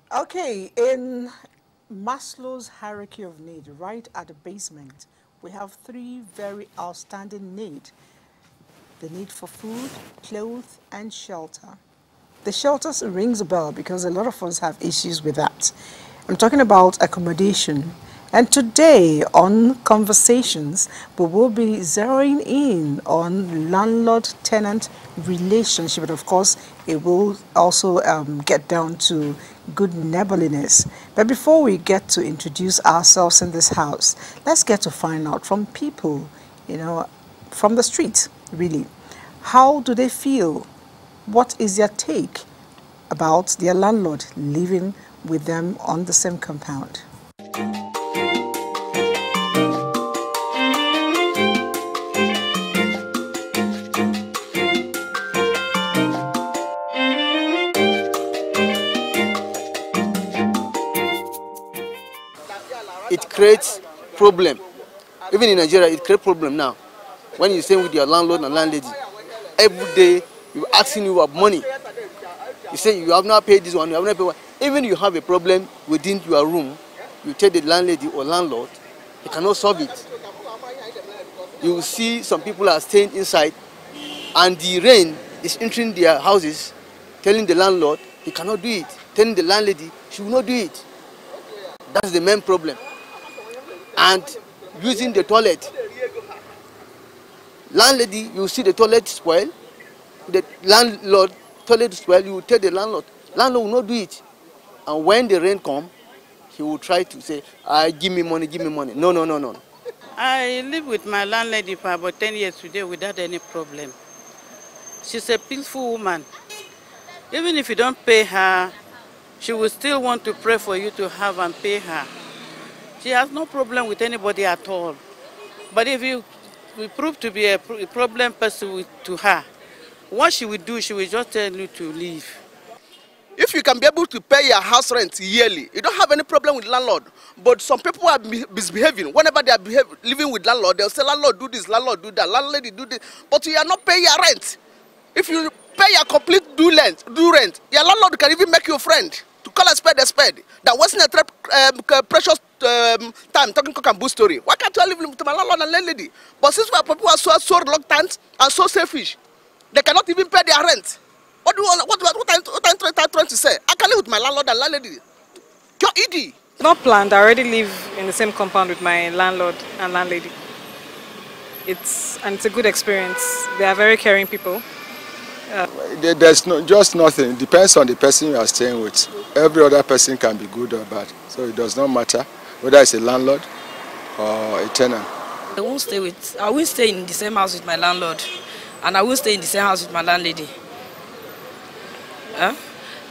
Okay, in Maslow's hierarchy of need, right at the basement, we have three very outstanding needs: the need for food, clothes, and shelter. The shelter rings a bell because a lot of us have issues with that. I'm talking about accommodation. And today on Conversations, we will be zeroing in on landlord-tenant relationship. But of course, it will also get down to good neighborliness. But before we get to introduce ourselves in this house, let's get to find out from people, from the street, really. How do they feel? What is their take about their landlord living with them on the same compound? It creates problem. Even in Nigeria, it creates problem now. When you stay with your landlord and landlady, every day you're asking you about money. You say you have not paid this one, you have not paid one. Even you have a problem within your room, you tell the landlady or landlord, he cannot solve it. You will see some people are staying inside and the rain is entering their houses, telling the landlord he cannot do it, telling the landlady she will not do it. That's the main problem. And using the toilet. Landlady, you see the toilet spoil, the landlord toilet spoil, you will tell the landlord will not do it. And when the rain comes, he will try to say, give me money, give me money. No, no, no, no. I live with my landlady for about 10 years today without any problem. She's a peaceful woman. Even if you don't pay her, she will still want to pray for you to have and pay her. She has no problem with anybody at all. But if you prove to be a problem person to her, what she will do, she will just tell you to leave. If you can be able to pay your house rent yearly, you don't have any problem with landlord. But some people are misbehaving. Whenever they are living with landlord, they'll say, landlord do this, landlord do that, landlady do this. But you are not paying your rent. If you pay your complete do rent, your landlord can even make you a friend. To call a spade a spade. That wasn't a precious time talking cock and bull story. Why can't you live with my landlord and landlady? But since people are so reluctant and so selfish, they cannot even pay their rent. What I'm trying to say? I can live with my landlord and landlady. You're ED. Not planned. I already live in the same compound with my landlord and landlady. It's a good experience. They are very caring people. There's just nothing. It depends on the person you are staying with. Every other person can be good or bad. So it does not matter whether it's a landlord or a tenant. I won't stay in the same house with my landlord, and I won't stay in the same house with my landlady.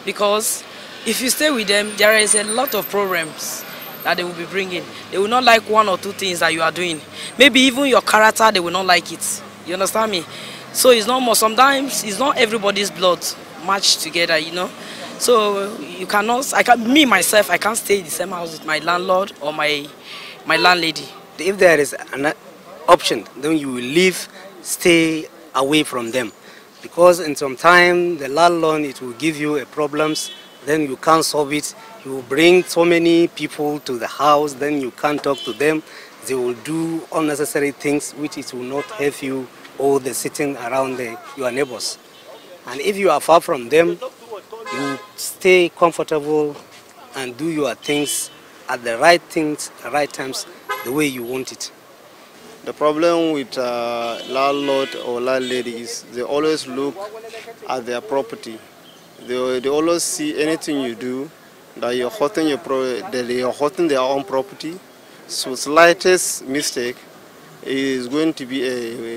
Because if you stay with them, there is a lot of problems that they will be bringing. They will not like one or two things that you are doing. Maybe even your character, they will not like it. You understand me? So it's not more. Sometimes it's not everybody's blood matched together, So you cannot. Me myself, I can't stay in the same house with my landlord or my landlady. If there is an option, then you will leave, stay away from them. Because in some time, the landlord, it will give you problems, then you can't solve it. You will bring so many people to the house, then you can't talk to them. They will do unnecessary things which it will not help you or the sitting around your neighbors. And if you are far from them, you stay comfortable and do your things at the right times, the way you want it. The problem with landlord or landlady is they always look at their property. They always see anything you do that you're hurting their own property. So slightest mistake is going to be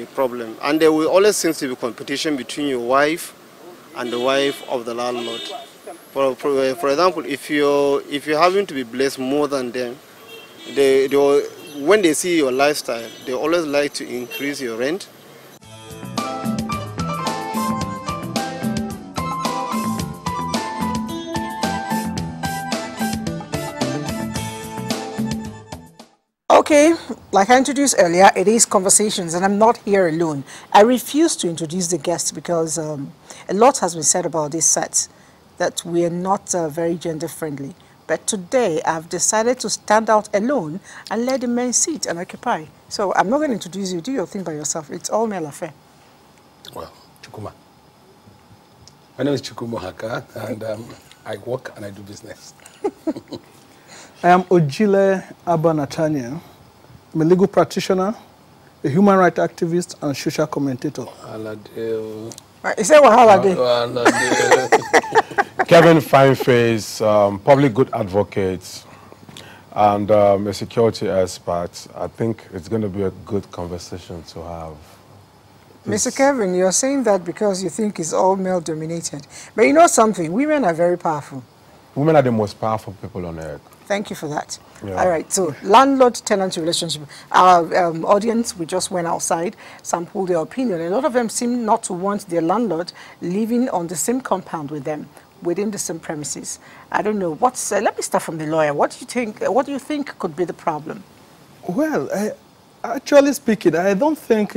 a problem. And there will always seem to be competition between your wife and the wife of the landlord. For example, if you're having to be blessed more than them, when they see your lifestyle, they always like to increase your rent. Okay, like I introduced earlier, it is Conversations, and I'm not here alone. I refuse to introduce the guests because a lot has been said about this set. that we are not very gender friendly. But today, I've decided to stand out alone and let the men sit and occupy. So I'm not going to introduce you. Do your thing by yourself. It's all male affair. Well, Chukuma. My name is Chukuma Haka, and I work and I do business. I am Ojile Abanatanya. I'm a legal practitioner, a human rights activist, and social commentator. You say Wahala Kevin Fineface, public good advocate, and a security expert. I think it's going to be a good conversation to have. Mr. Kevin, you're saying that because you think it's all male dominated. But you know something, women are very powerful. Women are the most powerful people on earth. Thank you for that. Yeah. All right, so landlord-tenant relationship. Our audience, we just went outside, sampled their opinion. A lot of them seem not to want their landlord living on the same compound with them, within the same premises. I don't know. Let me start from the lawyer. What do you think? What do you think could be the problem? Well, actually speaking, I don't think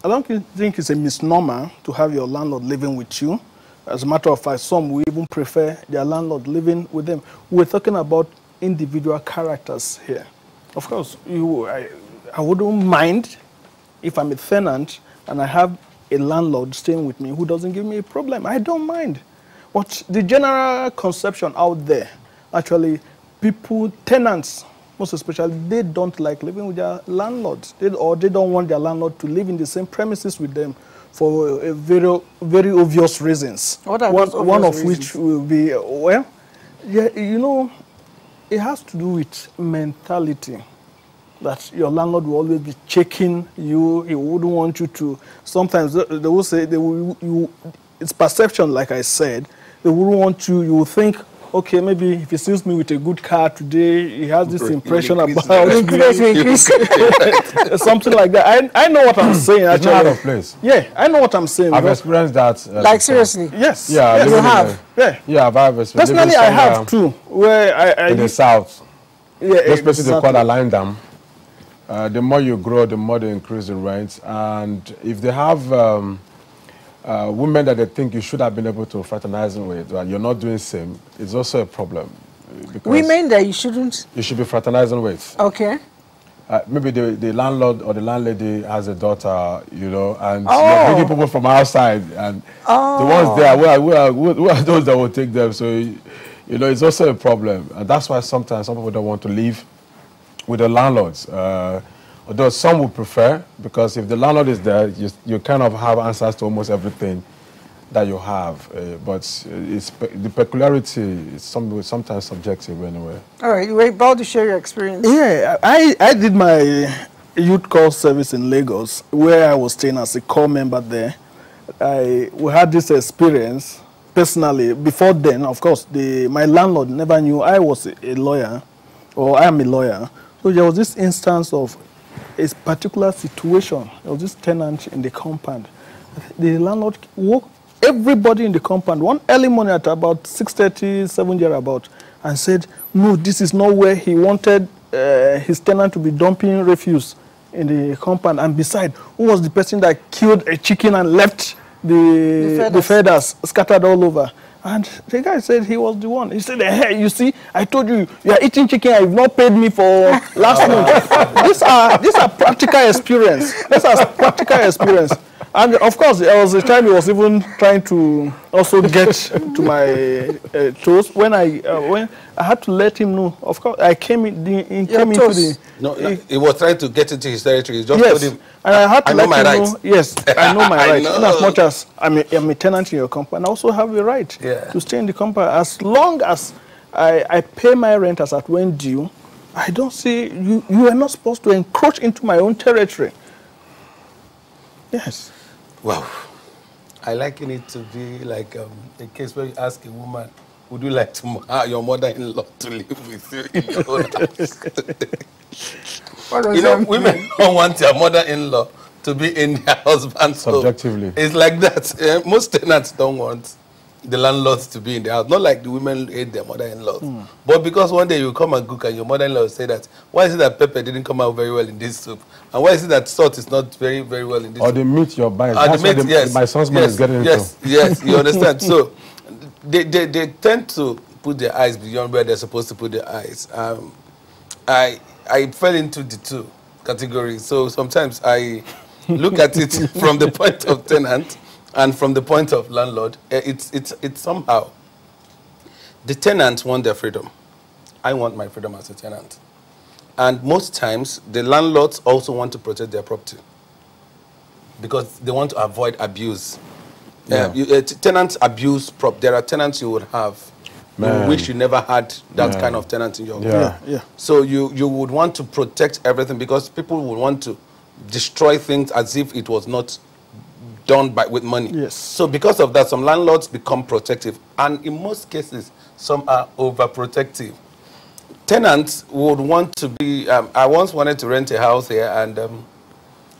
it's a misnomer to have your landlord living with you. As a matter of fact, some will even prefer their landlord living with them. We're talking about individual characters here. Of course, I wouldn't mind if I'm a tenant and I have a landlord staying with me who doesn't give me a problem. I don't mind. But the general conception out there, actually, tenants, most especially, they don't like living with their landlords. They don't want their landlord to live in the same premises with them for very, very obvious reasons. What are those obvious one of reasons? which will be, well, yeah, you know, it has to do with mentality. That your landlord will always be checking you. He wouldn't want you to. Sometimes they will say it's perception, like I said. They wouldn't want you. You will think, okay, maybe if he sees me with a good car today, he has this impression about me. Something like that. I know what I'm saying. It's not out of place. Yeah, I know what I'm saying. I've experienced that. Like seriously? Yes. Yeah, yes. You have? Yeah, I've experienced. Personally, I have too. Where I in the south. Yeah, those places they call Align Dam. The more you grow, the more they increase the rent. And if they have women that they think you should have been able to fraternize with, and you're not doing same, it's also a problem. Women that you shouldn't? You should be fraternizing with. Okay. Maybe the landlord or the landlady has a daughter, you know, and you're bringing people from outside, and the ones there, where are those that will take them? So, you know, it's also a problem. And that's why sometimes some people don't want to live with the landlords. Although some would prefer, because if the landlord is there, you kind of have answers to almost everything that you have. But the peculiarity is sometimes subjective anyway. All right, you were about to share your experience. Yeah, I did my youth call service in Lagos, where I was staying as a call member there. We had this experience personally. Before then, of course, my landlord never knew I was a lawyer, or I am a lawyer. So there was this instance of a particular situation. There was this tenant in the compound. The landlord woke everybody in the compound one early morning at about 6:30, 7 about, and said, no, this is not where he wanted his tenant to be dumping refuse in the compound. And besides, who was the person that killed a chicken and left the feathers scattered all over? And the guy said he was the one. He said, hey, you see, I told you, you are eating chicken, you have not paid me for last month. These are practical experience. These are practical experience. And of course, there was a time he was even trying to also get to my toes. When I had to let him know, of course, I came into the... No, he was trying to get into his territory. He just yes, told him, and I had to let him rights. know. Yes, I know my rights. know. In as much as I'm a tenant in your company, I also have a right to stay in the company. As long as I pay my rent as at when due, I don't see, you are not supposed to encroach into my own territory. Yes. Wow. I liken it to be like a case where you ask a woman, would you like your mother-in-law to live with you in your own house? You know, women don't want their mother-in-law to be in their husband's subjectively. Home. It's like that. Most tenants don't want the landlords to be in the house. Not like the women hate their mother-in-laws. But because one day you come and cook and your mother-in-law will say that, why is it that pepper didn't come out very well in this soup? And why is it that salt is not very, very well in this soup? Or the meat you're buying. That's what my son's man is getting into. Yes, you understand. So they tend to put their eyes beyond where they're supposed to put their eyes. I fell into the two categories. So sometimes I look at it from the point of tenant and from the point of landlord. It's somehow the tenants want their freedom. I want my freedom as a tenant. And most times, the landlords also want to protect their property because they want to avoid abuse. Yeah. Tenants abuse there are tenants you would have you wish you never had that kind of tenant in your home. So you would want to protect everything because people would want to destroy things as if it was not done with money. Yes. So because of that, some landlords become protective. And in most cases, some are overprotective. Tenants would want to be, I once wanted to rent a house here and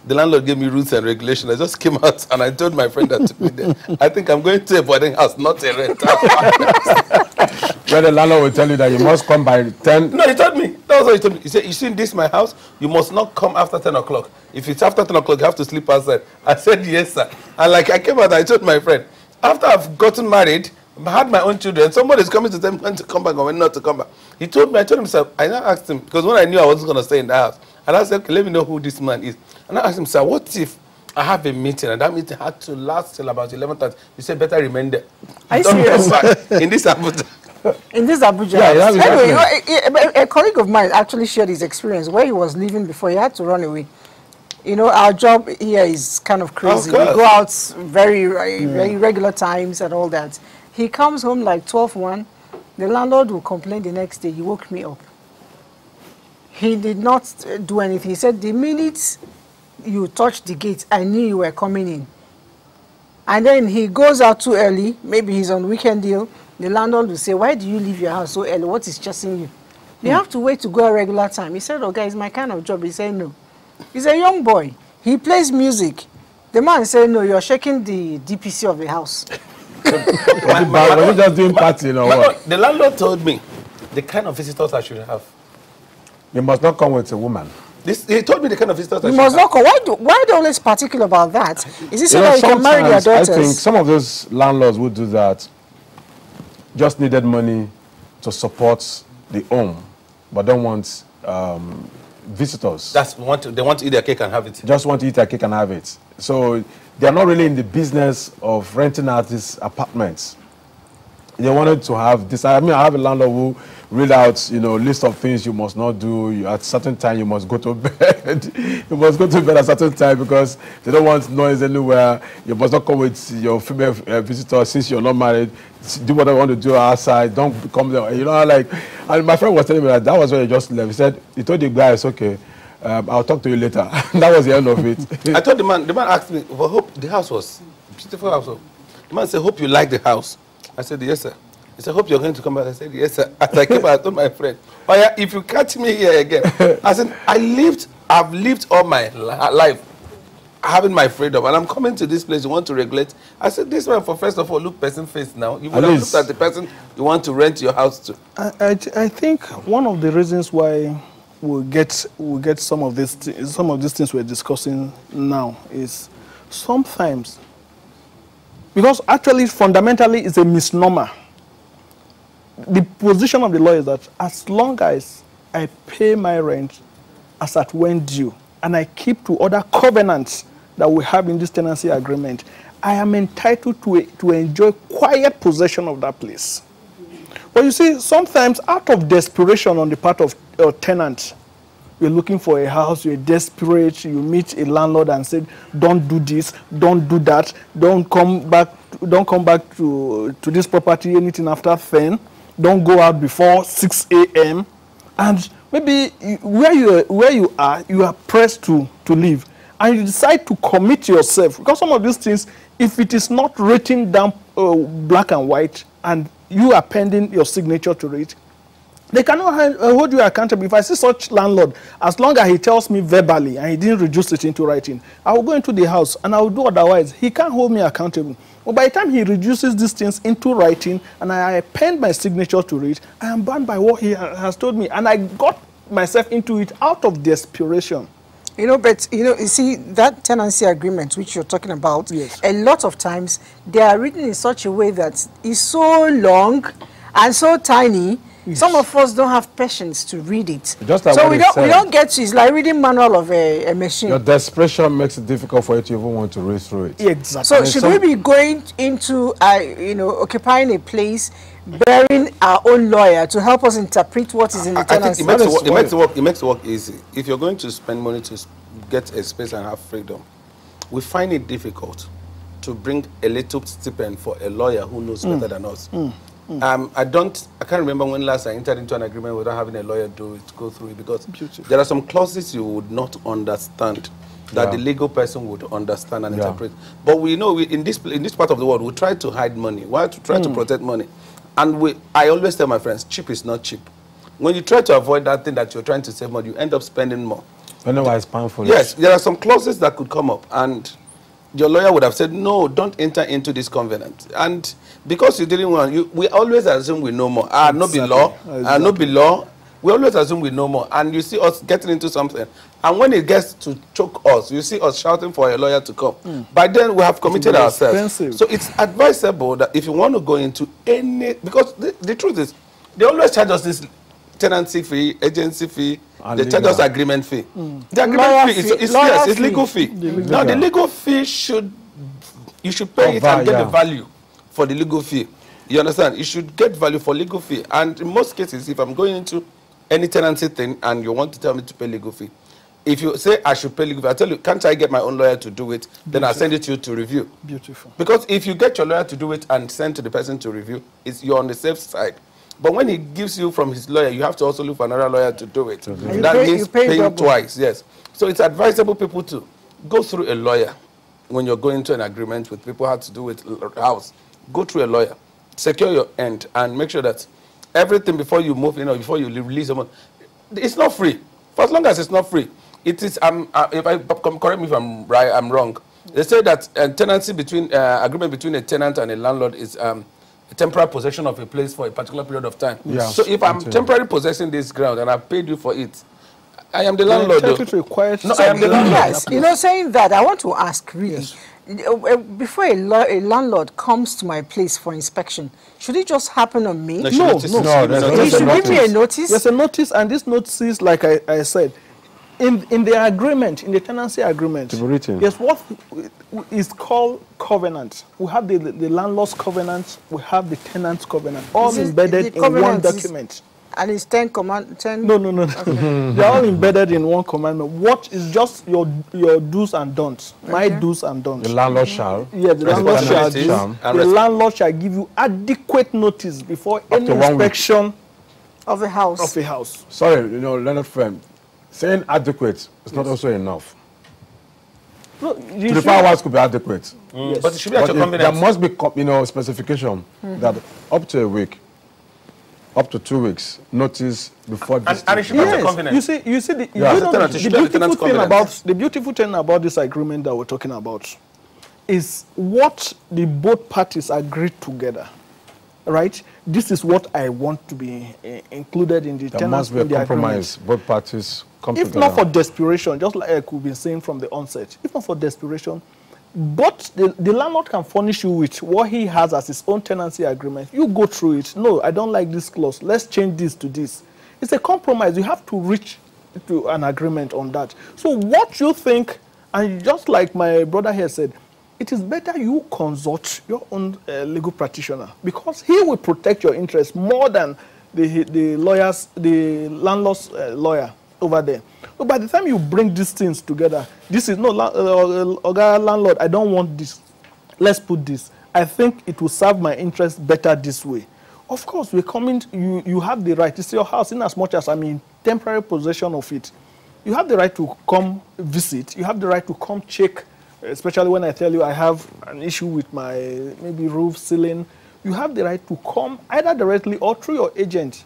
the landlord gave me rules and regulations. I just came out and I told my friend that took me there, I think I'm going to a boarding house, not a rental house. Where the landlord will tell you that you must come by 10. No, he told me. That was what he told me. He said, you see, this is my house. You must not come after 10 o'clock. If it's after 10 o'clock, you have to sleep outside. I said, yes, sir. And like I came out and I told my friend, after I've gotten married, I had my own children, somebody's coming to tell me when to come back or when not to come back. He told me, I told him, sir, I now asked him, because when I knew I wasn't going to stay in the house, and I said, okay, let me know who this man is. And I asked him, sir, what if I have a meeting and that meeting had to last till about 11:30? He said, better remain there. Are you serious? In this Abuja. In this Abuja. Yeah, anyway, a colleague of mine actually shared his experience where he was living before he had to run away. You know, our job here is kind of crazy. We go out very regular times and all that. He comes home like 12:01. The landlord will complain the next day, you woke me up. He did not do anything. He said, the minute you touched the gate, I knew you were coming in. And then he goes out too early. Maybe he's on weekend deal. The landlord will say, why do you leave your house so early? What is chasing you? You have to wait to go at regular time. He said, oh, guys, my kind of job. He said, no. He's a young boy. He plays music. The man said, no, you're shaking the DPC of the house. Were you just doing party, you know what? The landlord told me the kind of visitors I should have. You must not come with a woman. He told me the kind of visitors I should must have. not come. Why are they always particular about that? Is it so that you can marry their daughters? I think some of those landlords would do that, just needed money to support the home, but don't want visitors. They want to eat their cake and have it. Just want to eat their cake and have it. So they are not really in the business of renting out these apartments. They wanted to have this. I mean, I have a landlord who read out, you know, list of things you must not do. At a certain time, you must go to bed. You must go to bed at a certain time because they don't want noise anywhere. You must not come with your female visitor since you're not married. Do what I want to do outside. Don't come there. You know, like, and my friend was telling me that was when he just left. He said, he told the guy, it's okay. I'll talk to you later. That was the end of it. I told the man asked me, well, hope the house was a beautiful house. The man said, hope you like the house. I said, yes, sir. He said, hope you're going to come back. I said, yes, sir. As I came back, I told my friend, oh yeah, if you catch me here again. I said, I've lived all my life having my freedom, and I'm coming to this place, you want to regulate. I said, this man, for first of all, look person face now. You would have looked at the person you want to rent your house to. I think one of the reasons why we'll get some of these things we're discussing now is sometimes, because actually fundamentally it's a misnomer. The position of the law is that as long as I pay my rent as at when due and I keep to other covenants that we have in this tenancy agreement, I am entitled to enjoy quiet possession of that place. But you see, sometimes out of desperation on the part of a tenant, you're looking for a house, you're desperate, you meet a landlord and say, don't do this, don't do that, don't come back to this property anything after 10, don't go out before 6 a.m. And maybe where you are pressed to leave. And you decide to commit yourself. Because some of these things, if it is not written down black and white, and you are pending your signature to it, they cannot hold you accountable. If I see such landlord, as long as he tells me verbally and he didn't reduce it into writing, I will go into the house and I will do otherwise. He can't hold me accountable. But by the time he reduces these things into writing and I append my signature to it, I am bound by what he has told me. And I got myself into it out of desperation. You know, but you see that tenancy agreement which you're talking about. Yes. A lot of times they are written in such a way that it's so long and so tiny. Yes. Some of us don't have patience to read it. Just like so what we he don't said. get to. It's like reading manual of a machine. Your desperation makes it difficult for you to even want to read through it. Exactly. So should we be going into occupying a place, bearing our own lawyer to help us interpret what is in the I think tenancy? it makes work easy. If you're going to spend money to get a space and have freedom, we find it difficult to bring a little stipend for a lawyer who knows better than us. I can't remember when last I entered into an agreement without having a lawyer go through it, because there are some clauses you would not understand that the legal person would understand and interpret. But we know in this part of the world, we try to hide money. We try to protect money. And I always tell my friends, cheap is not cheap. When you try to avoid that thing that you're trying to save money, you end up spending more. I know why it's painful. Yes, there are some clauses that could come up, and your lawyer would have said, no, don't enter into this covenant. And because you didn't want, we always assume we know more. No be law, no be law. We always assume we know more. And you see us getting into something. And when it gets to choke us, you see us shouting for a lawyer to come. By then, we have committed ourselves. Expensive. So it's advisable that if you want to go into any, because the truth is, they always charge us this tenancy fee, agency fee, And they charge us agreement fee. The agreement fee is legal fee. Now the legal fee you should pay it and get the value for the legal fee. You understand? You should get value for legal fee. And in most cases, if I'm going into any tenancy thing and you want to tell me to pay legal fee, if you say I should pay legal fee, I tell you, can't I get my own lawyer to do it? Then I'll send it to you to review. Beautiful. Because if you get your lawyer to do it and send to the person to review, you're on the safe side. But when he gives you from his lawyer, you have to also look for another lawyer to do it. That means paying twice, yes. So it's advisable people to go through a lawyer when you're going to an agreement with people who have to do with house. Go through a lawyer, secure your end, and make sure that everything before you move, before you release someone, it's not free. For as long as it's not free, it is. If I correct me if I'm right, I'm wrong. They say that tenancy agreement between a tenant and a landlord is a temporary possession of a place for a particular period of time. Yeah. So if I'm temporarily possessing this ground and I paid you for it, I am the landlord. I am the landlord. Yes, saying that, I want to ask really. Yes. Before a landlord comes to my place for inspection, should it just happen on me? No. He should give me a notice. There's a notice, and this notice, like I said, in the agreement, in the tenancy agreement, yes, what is called covenant. We have the landlord's covenant, we have the tenant's covenant, all embedded in one document. And it's 10 commandments. No. Okay. They're all embedded in one commandment. What is just your do's and don'ts? Okay. My do's and don'ts. The landlord shall. Yeah, the landlord shall do. The landlord shall give you adequate notice before any inspection of a house. Sorry, Leonard friend, saying adequate is not also enough. No, 24 hours could be adequate. Yes. But it should be at your convenience. There must be, specification that up to a week, up to 2 weeks notice before this. And it should be at your convenience. You see the beautiful thing about this agreement that we're talking about is what the both parties agreed together. Right? This is what I want to be included in the tenancy. There must be a compromise. Both parties come together. If not for desperation, just like we've been saying from the onset, if not for desperation, but the landlord can furnish you with what he has as his own tenancy agreement. You go through it. No, I don't like this clause. Let's change this to this. It's a compromise. You have to reach to an agreement on that. So what you think, and just like my brother here said, it is better you consult your own legal practitioner, because he will protect your interests more than the landlord's lawyer over there. So by the time you bring these things together, this is landlord, I don't want this. Let's put this. I think it will serve my interest better this way. Of course, we're coming. You have the right. It's your house, in as much as I'm in temporary possession of it. You have the right to come visit. You have the right to come check. Especially when I tell you I have an issue with my maybe roof, ceiling, you have the right to come either directly or through your agent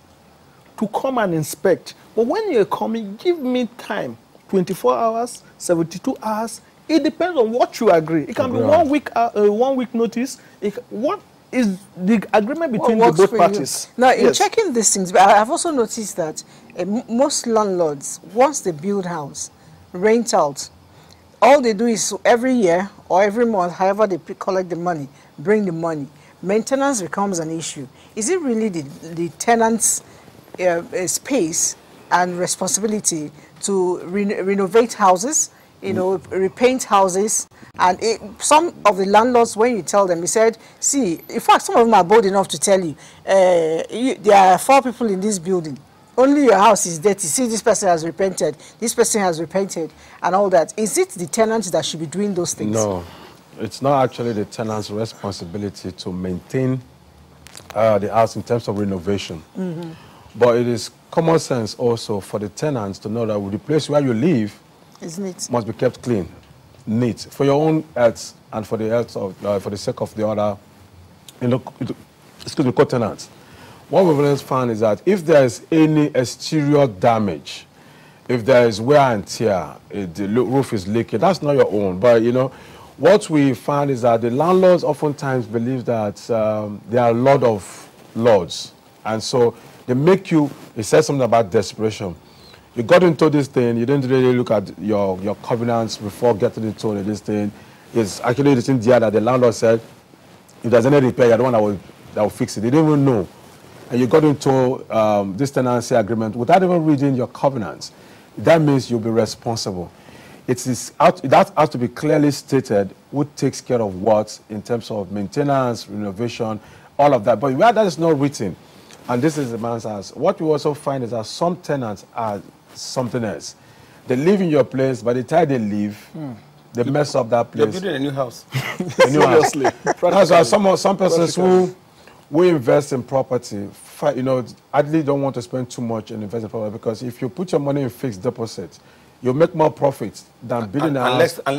to come and inspect. But when you're coming, give me time, 24 hours, 72 hours. It depends on what you agree. It can be 1 week notice. What is the agreement between the both parties? Now, in checking these things, I've also noticed that most landlords, once they build house, rentals. All they do is every year or every month, however they collect the money, bring the money. Maintenance becomes an issue. Is it really the tenant's space and responsibility to renovate houses, you know, repaint houses? And some of the landlords, when you tell them, he said, see, in fact, some of them are bold enough to tell you, there are 4 people in this building. Only your house is dirty. See, this person has repented. This person has repented, and all that. Is it the tenants that should be doing those things? No, it's not actually the tenant's responsibility to maintain the house in terms of renovation. But it is common sense also for the tenants to know that the place where you live must be kept clean, neat, for your own health and for the health of, for the sake of the other, co-tenants. What we've always found is that if there is any exterior damage, if there is wear and tear, the roof is leaking, that's not your own. But, you know, what we find is that the landlords oftentimes believe that they are lord of lords. And so they make you, it says something about desperation. You got into this thing, you didn't really look at your covenants before getting into this thing. It's actually the thing there that the landlord said, if there's any repair, you're the one that will fix it. They didn't even know. And you got into this tenancy agreement without even reading your covenants. That means you'll be responsible. That has to be clearly stated who takes care of what in terms of maintenance, renovation, all of that. But where that is not written, and this is the man's house, what we also find is that some tenants are something else. They live in your place, by the time they leave, they mess up that place. You're building a new house. A new house. That's why some persons who invest in property, you know, ideally don't want to spend too much in investing in property, because if you put your money in fixed deposit, you'll make more profits than building a house and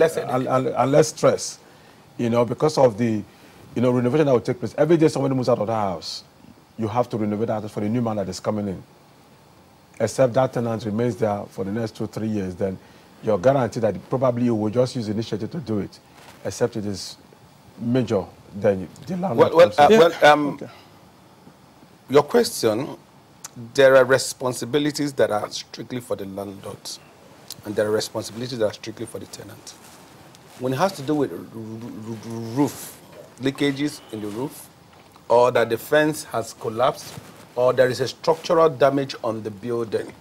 less stress, you know, because of the, you know, renovation that will take place. Every day somebody moves out of the house, you have to renovate that for the new man that is coming in. Except that tenant remains there for the next 2-3 years, then you're guaranteed that probably you will just use the initiative to do it, except it is major. Then the landlord your question, there are responsibilities that are strictly for the landlord, and there are responsibilities that are strictly for the tenant. When it has to do with roof, leakages in the roof, or that the fence has collapsed, or there is a structural damage on the building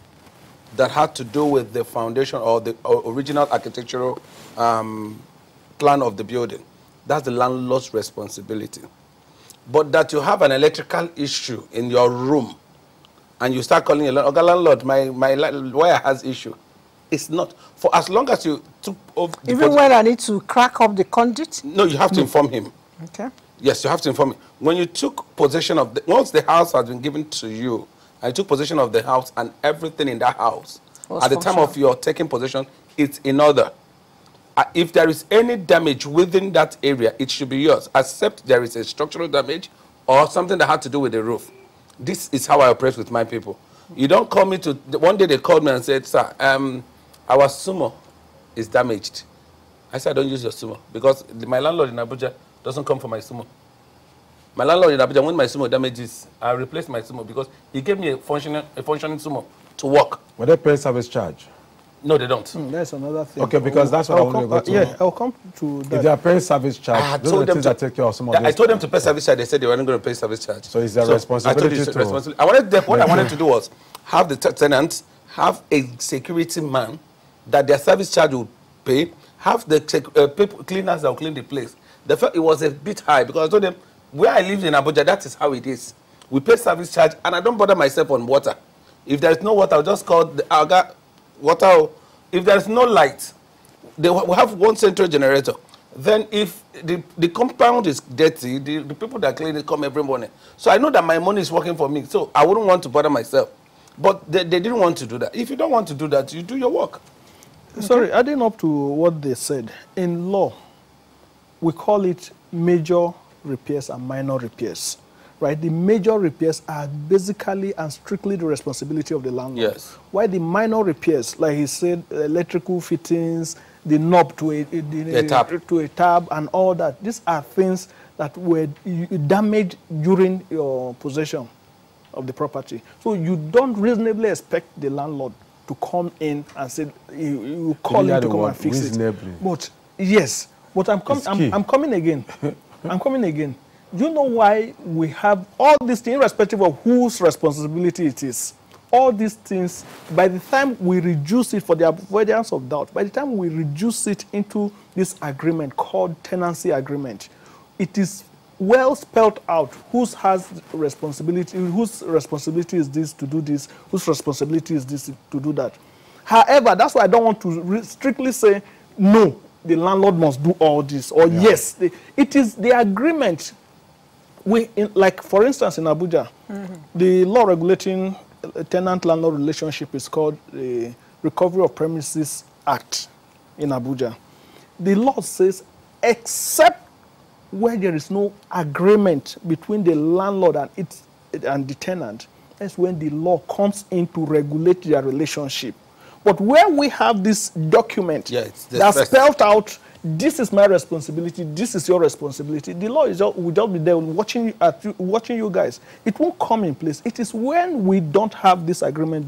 that had to do with the foundation or the original architectural plan of the building, that's the landlord's responsibility. But that you have an electrical issue in your room and you start calling a landlord, my wire has issue. It's not. For as long as you took off... Even when I need to crack up the conduit? No, you have to inform him. Okay. Yes, you have to inform him. When you took possession of once the house has been given to you, and you took possession of the house and everything in that house, at the time of your taking possession, it's in order. If there is any damage within that area, it should be yours, except there is a structural damage or something that had to do with the roof. This is how I operate with my people. You don't call me to... One day they called me and said, sir, our sumo is damaged. I said, don't use your sumo, because my landlord in Abuja doesn't come for my sumo. My landlord in Abuja, when my sumo damages, I replace my sumo because he gave me a functioning sumo to work. Were they paying service charge? No, they don't. That's another thing. Okay, because that's what I want to go to. Yeah, I'll come to that. If they are paying service charge, those are the things that take care of some of this. I told them to pay service charge. They said they weren't going to pay service charge. So it's their responsibility to... What I wanted to do was have the tenants have a security man that their service charge would pay, have the people, cleaners that will clean the place. They felt it was a bit high because I told them, where I live in Abuja, that is how it is. We pay service charge, and I don't bother myself on water. If there is no water, I'll just call the Aga water. If there is no light, we have one central generator. Then if the compound is dirty, the people that clean it come every morning. So I know that my money is working for me, so I wouldn't want to bother myself. But they didn't want to do that. If you don't want to do that, you do your work. Sorry, adding up to what they said, in law, we call it major repairs and minor repairs. Right, the major repairs are basically and strictly the responsibility of the landlord. Yes. While the minor repairs, like he said, electrical fittings, the knob to a tab and all that, these are things that were damaged during your possession of the property. So you don't reasonably expect the landlord to come in and say you call him to come and fix reasonably. it. But yes, but I'm coming again. I'm coming again. You know why we have all these things, irrespective of whose responsibility it is. All these things, by the time we reduce it, for the avoidance of doubt, by the time we reduce it into this agreement called tenancy agreement, it is well spelled out whose responsibility is this to do this, whose responsibility is this to do that. However, that's why I don't want to strictly say, no, the landlord must do all this, or yes. It is the agreement. Like, for instance, in Abuja, the law regulating tenant-landlord relationship is called the Recovery of Premises Act in Abuja. The law says, except where there is no agreement between the landlord and the tenant, that's when the law comes in to regulate their relationship. But where we have this document that's spelled out, this is my responsibility, this is your responsibility, the law will just be there watching you guys. It won't come in place. It is when we don't have this agreement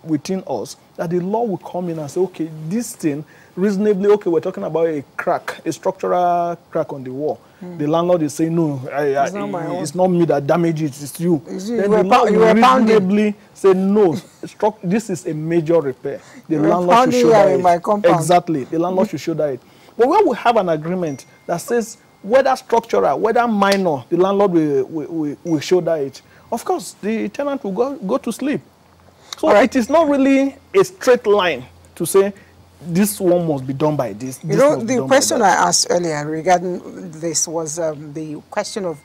within us that the law will come in and say, okay, this thing, reasonably, okay, we're talking about a crack, a structural crack on the wall. The landlord is saying, no, it's not me that damaged it, it's you. Then the law will reasonably say, no, this is a major repair. The landlord should show that. Exactly, the landlord should show that. But when we have an agreement that says, whether structural, whether minor, the landlord will show that. Of course, the tenant will go to sleep. So it is not really a straight line to say, this one must be done by this. You know, the question I asked earlier regarding this was the question of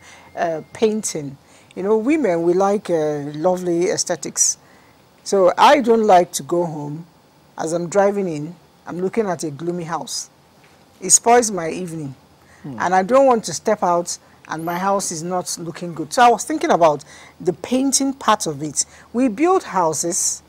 painting. You know, women, we like lovely aesthetics. So I don't like to go home. As I'm driving in, I'm looking at a gloomy house. It spoils my evening. And I don't want to step out and my house is not looking good. So I was thinking about the painting part of it. We build houses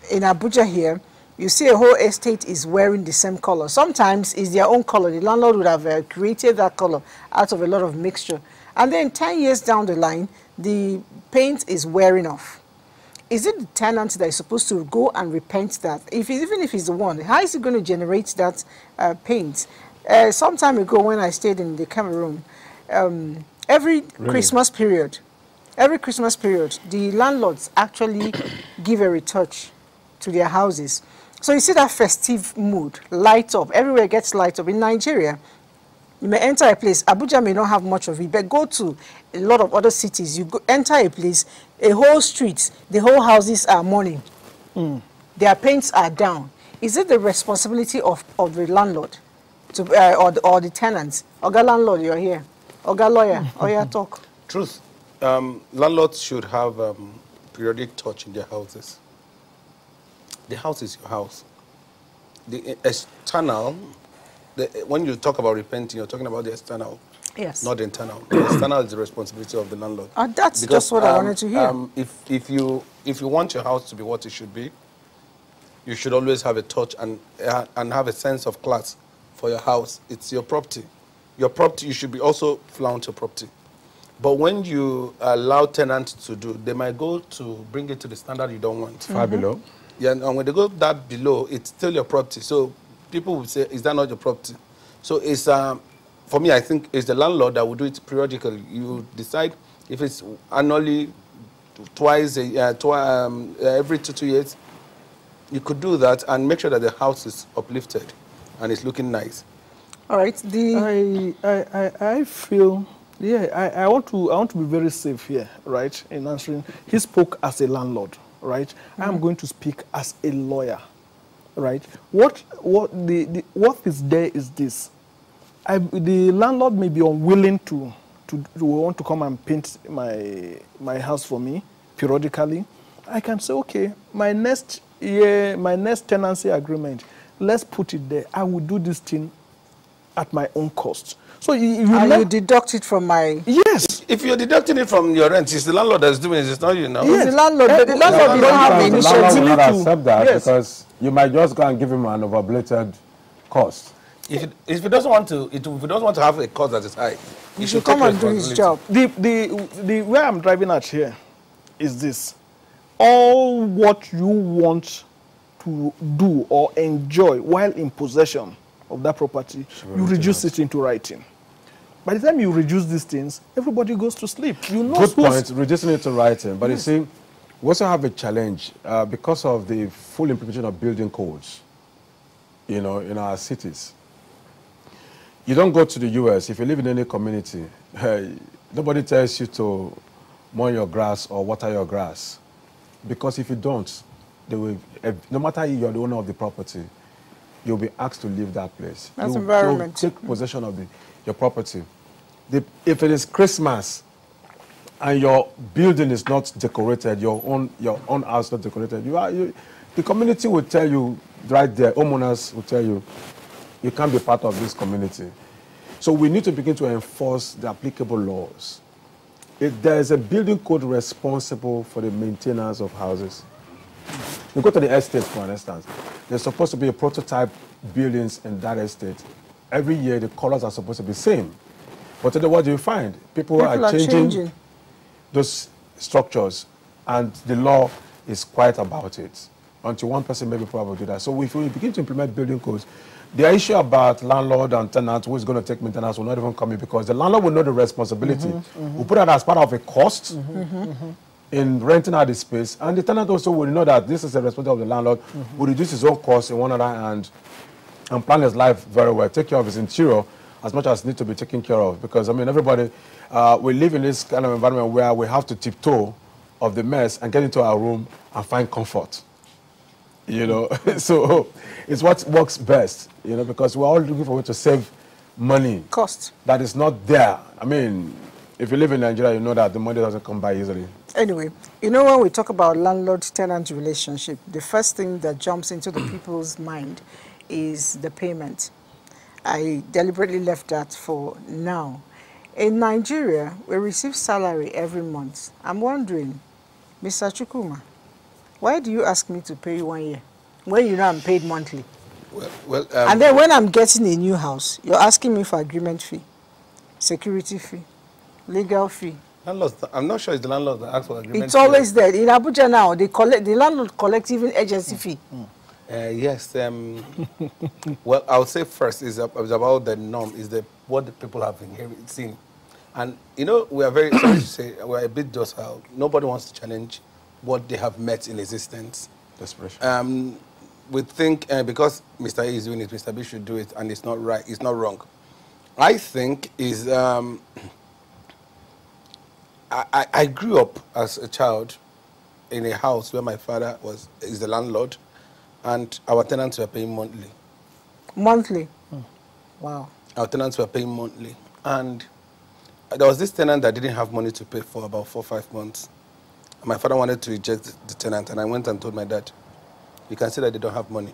in Abuja here. You see a whole estate is wearing the same color. Sometimes it's their own color. The landlord would have created that color out of a lot of mixture. And then 10 years down the line, the paint is wearing off. Is it the tenant that is supposed to go and repaint that? Even if he's the one, how is he going to generate that paint? Some time ago when I stayed in the Cameroon, every Christmas period, the landlords actually give a retouch to their houses. So you see that festive mood, light up, everywhere gets light up. In Nigeria, you may enter a place, Abuja may not have much of it, but go to a lot of other cities, you enter a place, a whole street, the whole houses are mourning. Their paints are down. Is it the responsibility of the landlord to, or the tenants? Oga landlord, you're here. Oga lawyer, Oya talk. Truth. Landlords should have periodic touch in their houses. The house is your house. The external, when you talk about repenting, you're talking about the external, not the internal. The external is the responsibility of the landlord. That's just what I wanted to hear. If you want your house to be what it should be, you should always have a touch and have a sense of class for your house. It's your property. Your property, you should be also flaunt your property. But when you allow tenants to do, they might go to bring it to the standard you don't want. Far below. Yeah, and when they go that below, it's still your property. So people will say, is that not your property? So it's, for me, I think it's the landlord that will do it periodically. You decide if it's annually, twice, every 2 years, you could do that and make sure that the house is uplifted and it's looking nice. All right. I feel, I want to be very safe here, right, in answering. He spoke as a landlord. Right, I'm going to speak as a lawyer. Right, what is there is this: the landlord may be unwilling to want to come and paint my house for me periodically. I can say, okay, my next tenancy agreement, let's put it there. I will do this thing at my own cost. So you deduct it from my... Yes. If you're deducting it from your rent, it's the landlord that's doing it, it's not you now. Yes. It's the landlord, but the landlord don't have the initiative. The landlord will not accept that because you might just go and give him an overblated cost. If he doesn't want to have a cost that is high, he should come and do his job. The where I'm driving at here is this. all what you want to do or enjoy while in possession of that property, you reduce it into writing. By the time you reduce these things, everybody goes to sleep. You know. Good point, reducing it to writing. But yes. You see, we also have a challenge because of the full implementation of building codes, you know, in our cities. You don't go to the US, if you live in any community, nobody tells you to mow your grass or water your grass. Because if you don't, they will, no matter you're the owner of the property, you'll be asked to leave that place. That's environment. You'll take possession of your property. If it is Christmas and your building is not decorated, your own house not decorated, the community will tell you right there, homeowners will tell you, you can't be part of this community. So we need to begin to enforce the applicable laws. If there is a building code responsible for the maintenance of houses, you go to the estate, for instance, there's supposed to be a prototype buildings in that estate. Every year, the colors are supposed to be the same. But today, what do you find? People are changing those structures, and the law is quiet about it. Until one person maybe probably do that. So if we begin to implement building codes, the issue about landlord and tenant who is going to take maintenance will not even come in, because the landlord will know the responsibility. We'll put that as part of a cost in renting out the space, and the tenant also will know that this is the responsibility of the landlord, will reduce his own costs in one other hand and plan his life very well, take care of his interior as much as need to be taken care of. Because, I mean, everybody, we live in this kind of environment where we have to tiptoe of the mess and get into our room and find comfort. You know, so it's what works best, you know, because we're all looking for a way to save money. Cost. That is not there. I mean, if you live in Nigeria, you know that the money doesn't come by easily. Anyway, you know, when we talk about landlord-tenant relationship, the first thing that jumps into the people's mind is the payment. I deliberately left that for now. In Nigeria, we receive salary every month. I'm wondering, Mr. Chukuma, why do you ask me to pay you 1 year when you know I'm paid monthly? And then when I'm getting a new house, you're asking me for agreement fee, security fee, legal fee. I'm not sure it's the landlord that asks for agreement. It's always there. In Abuja now, they collect, the landlord collects even agency fee. Yes. Well, I would say first is about the norm, is what the people have seen. And, you know, we are very, sorry to say, we're a bit docile. Nobody wants to challenge what they have met in existence. Desperation. We think because Mr. A is doing it, Mr. B should do it, and it's not right, it's not wrong. I think is, I grew up as a child in a house where my father is the landlord, and our tenants were paying monthly. Monthly? Wow. Our tenants were paying monthly. And there was this tenant that didn't have money to pay for about 4 or 5 months. My father wanted to reject the tenant, and I went and told my dad, you can see that they don't have money.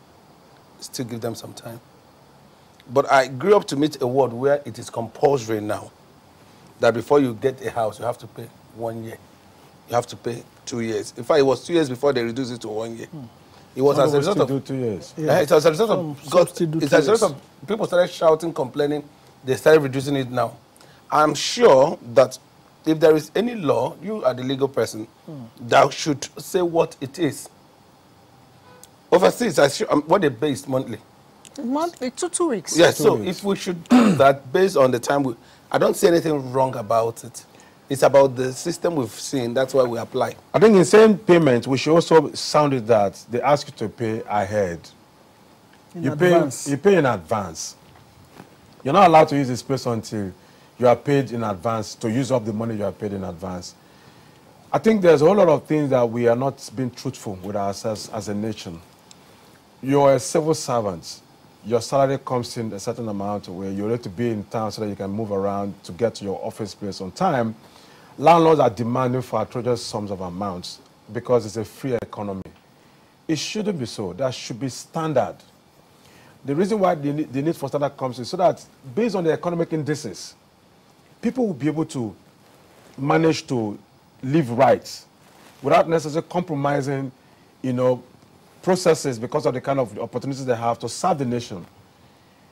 Still give them some time. But I grew up to meet a world where it is compulsory now that before you get a house, you have to pay 1 year. You have to pay 2 years. In fact, it was 2 years before they reduced it to 1 year. It was as a result of 2 years. Yeah. It was a result of it's as a result of people started shouting, complaining. They started reducing it now. I'm sure that if there is any law, you are the legal person, that should say what it is. Overseas, what they pay is monthly. Monthly, 2 weeks. Yes, so if we should do that based on the time, I don't see anything wrong about it. It's about the system we've seen. That's why we apply. I think in same payment, we should also sound it that they ask you to pay ahead. You pay in advance. You're not allowed to use the space until you are paid in advance, to use up the money you are paid in advance. I think there's a whole lot of things that we are not being truthful with ourselves as a nation. You're a civil servant. Your salary comes in a certain amount where you need to be in town so that you can move around to get to your office place on time. Landlords are demanding for atrocious sums of amounts because it's a free economy. It shouldn't be so. That should be standard. The reason why the need for standard comes is so that based on the economic indices, people will be able to manage to live right without necessarily compromising, you know, processes because of the kind of opportunities they have to serve the nation.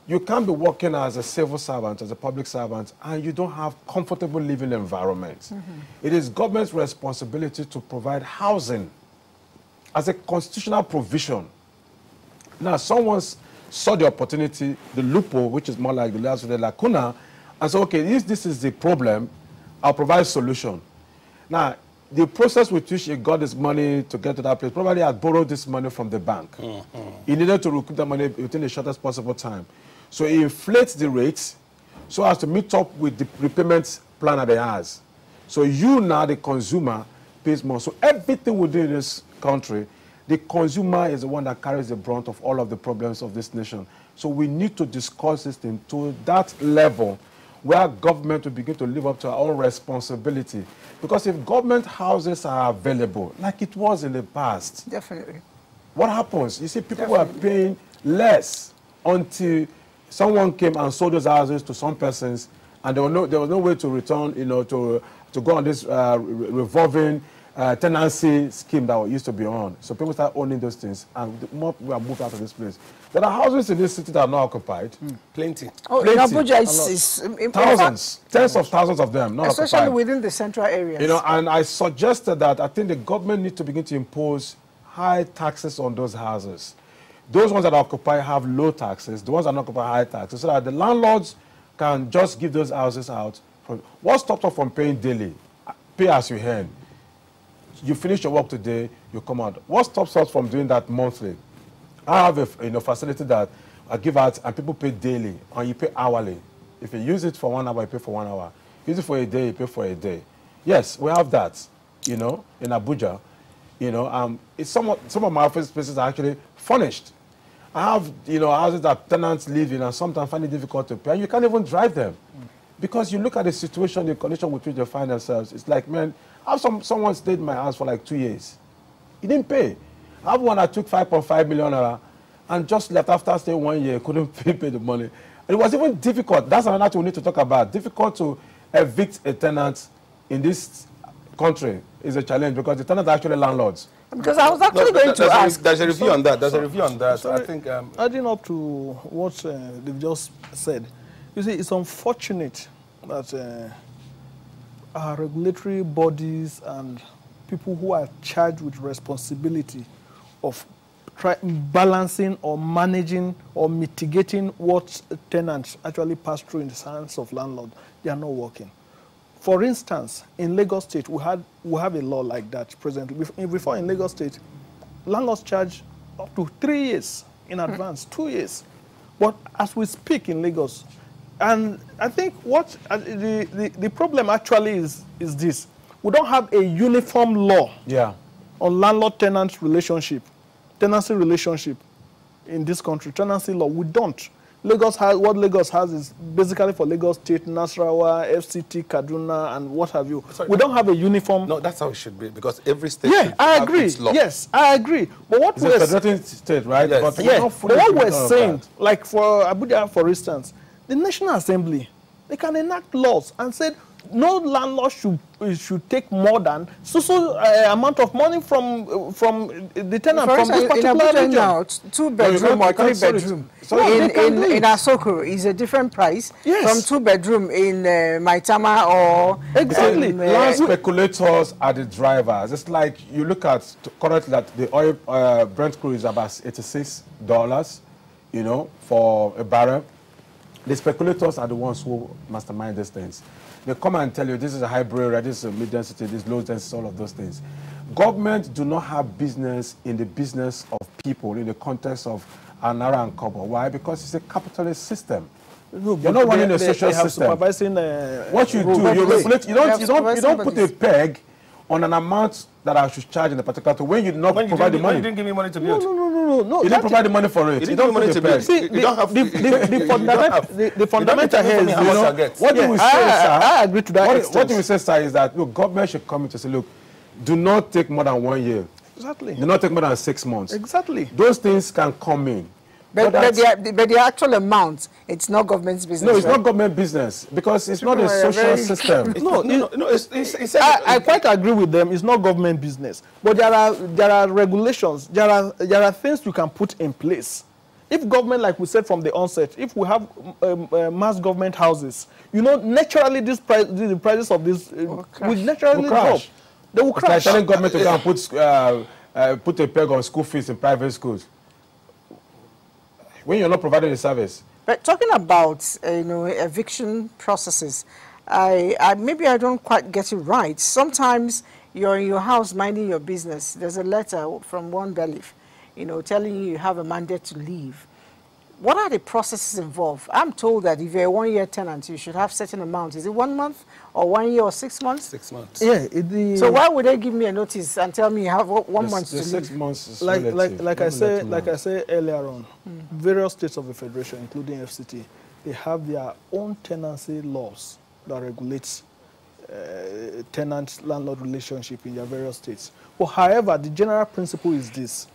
You can't be working as a civil servant, as a public servant, and you don't have comfortable living environments. It is government's responsibility to provide housing as a constitutional provision. Now, someone saw the opportunity, the loophole, which is more like the lacuna, and said, okay, if this is the problem, I'll provide a solution. Now, the process with which he got this money to get to that place, probably had borrowed this money from the bank. He needed to recoup that money within the shortest possible time. So he inflates the rates so as to meet up with the repayment plan that he has. So you now, the consumer, pays more. So everything we do in this country, the consumer is the one that carries the brunt of all of the problems of this nation. So we need to discuss this thing to that level where government will begin to live up to our own responsibility. Because if government houses are available, like it was in the past, definitely, what happens? You see, people were paying less until someone came and sold those houses to some persons, and there was no way to return, to go on this revolving tenancy scheme that we used to be on. So people start owning those things, and the more people are moved out of this place. There are houses in this city that are not occupied. Plenty. Oh, Plenty. in Abuja, it's thousands, tens of thousands of them, not especially occupied. within the central areas. And I suggested that I think the government needs to begin to impose high taxes on those houses. Those ones that are occupied have low taxes. The ones that are not occupied high taxes, so that the landlords can just give those houses out. What stops us from paying daily? Pay as you earn. You finish your work today, you come out. What stops us from doing that monthly? I have a facility that I give out and people pay daily, and you pay hourly. If you use it for 1 hour, you pay for 1 hour. Use it for a day, you pay for a day. Yes, we have that, in Abuja. It's some of my office spaces are actually furnished. I have, houses that tenants live in and sometimes find it difficult to pay, and you can't even drive them. Because you look at the situation, the condition with which they find themselves, it's like, man, I have someone stayed in my house for like 2 years. He didn't pay. I have one that took 5.5 million and just left after staying 1 year, couldn't pay the money. And it was even difficult. That's another thing we need to talk about. Difficult to evict a tenant in this country is a challenge because the tenants are actually landlords. Because I was actually going to ask. There's a review on that. There's a review on that. Sorry, I think. Adding up to what they've just said, you see, it's unfortunate that our regulatory bodies and people who are charged with responsibility of balancing or managing or mitigating what tenants actually pass through in the hands of landlord, they are not working. For instance, in Lagos State, we have a law like that presently. Before in Lagos State, landlords charge up to 3 years in advance, 2 years. But as we speak in Lagos, and I think what the problem actually is this: we don't have a uniform law on landlord-tenant relationship, tenancy relationship in this country. Tenancy law, we don't. What Lagos has is basically for Lagos State, Nasarawa, FCT, Kaduna, and what have you. Sorry, we don't have a uniform. No, that's how it should be, because every state should have its law. Yes, I agree. But what we're saying, state, right? Yes. But what we're saying, like for Abuja, for instance, the National Assembly, they can enact laws and say no landlord should take more than so amount of money from the tenant from this particular region. Now, 2-bedroom or 3-bedroom in Asokoro is a different price from 2-bedroom in Maitama or exactly. Land speculators are the drivers. It's like you look at currently that the oil Brent crude is about $86, for a barrel. The speculators are the ones who mastermind these things. They come and tell you this is a hybrid, this is a mid-density, this is low density, all of those things. Government do not have business in the business of people in the context of an naira and kobo. Why? Because it's a capitalist system. No, you're not running a social system. What you do, you regulate. You don't put a peg on an amount that I should charge in a particular time when you not provide the money. You didn't give me money to build. No. You didn't provide the money for it. You don't put money to build. See, the fundamental here is, what you will say, sir, I agree to that extent. What you will say, sir, is that look, government should come in to say, look, do not take more than 1 year. Exactly. Do not take more than 6 months. Exactly. Those things can come in. But the actual amount, it's not government's business. No, it's not government business because it's not a social system. I quite agree with them. It's not government business, but there are regulations. There are things you can put in place. If government, like we said from the onset, if we have mass government houses, naturally the prices of this will naturally drop. They will crash. It's like telling government to go and put put a peg on school fees in private schools. When you're not providing the service. But talking about eviction processes, maybe I don't quite get it right. Sometimes you're in your house minding your business. There's a letter from one bailiff, telling you have a mandate to leave. What are the processes involved? I'm told that if you're a 1-year tenant, you should have certain amount. Is it 1 month or 1 year or 6 months? 6 months. Yeah. So why would they give me a notice and tell me you have 1 month to leave? 6 months is like I said earlier on, various states of the federation, including FCT, they have their own tenancy laws that regulates tenant-landlord relationship in their various states. But however, the general principle is this: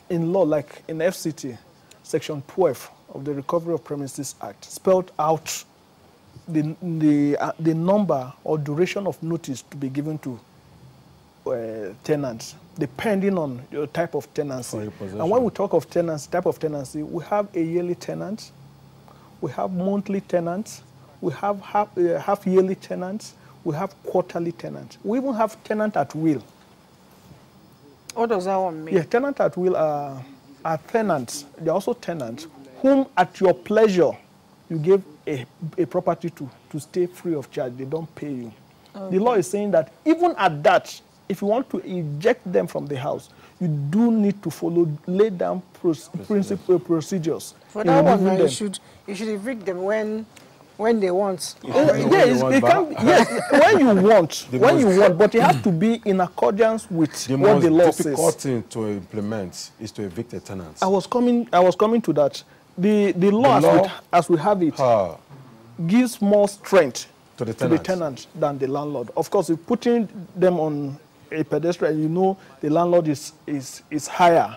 in law, like in FCT, Section 12 of the Recovery of Premises Act spelled out the number or duration of notice to be given to tenants, depending on your type of tenancy. And when we talk of tenants, type of tenancy, we have a yearly tenant, we have monthly tenants, we have half-yearly tenants, we have quarterly tenants. We even have tenant at will. What does that one mean? Yeah, tenant at will are tenants. They're also tenants whom at your pleasure you give a property to stay free of charge. They don't pay you. Okay. The law is saying that even at that, if you want to eject them from the house, you do need to lay down procedures. For that one, you should evict them when they want. Yes, when you want, but it has to be in accordance with what the law says. The most difficult thing to implement is to evict a tenant. I was coming to that. The law, as we have it, gives more strength to the tenant than the landlord. Of course, if putting them on a pedestrian, the landlord is higher